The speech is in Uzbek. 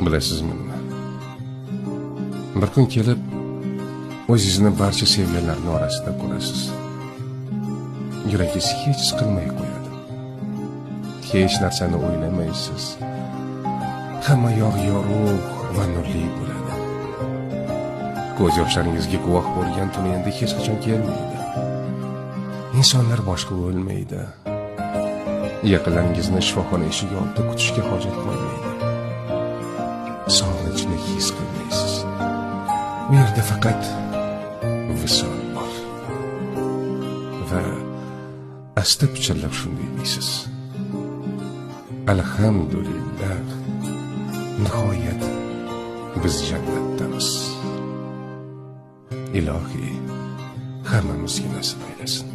Bilasizmi nima? Bir kun kelib, o'zingizni barcha sevganlarning orasida ko'rasiz. Yuragingiz hech siqilmay qo'yadi. Hech narsani o'ylamaysiz. Hamma yoq yorug' va nurli bo'ladi. Ko'z yoshlaringizga guvoh bo'lgan tun endi hech qachon kelmaydi. Insonlar boshqa bo'lmaydi. Yaqinlaringizni shifoxona eshigi oldida kutishga hojat qolmaydi. Sog'inchni his qilmaysiz. U yerda faqat visol bor. Va asta pichirlab shunday deysiz: alhamdulillah, nihoyat biz jannatdamiz. Ilohiy hammamizga nasib aylasin.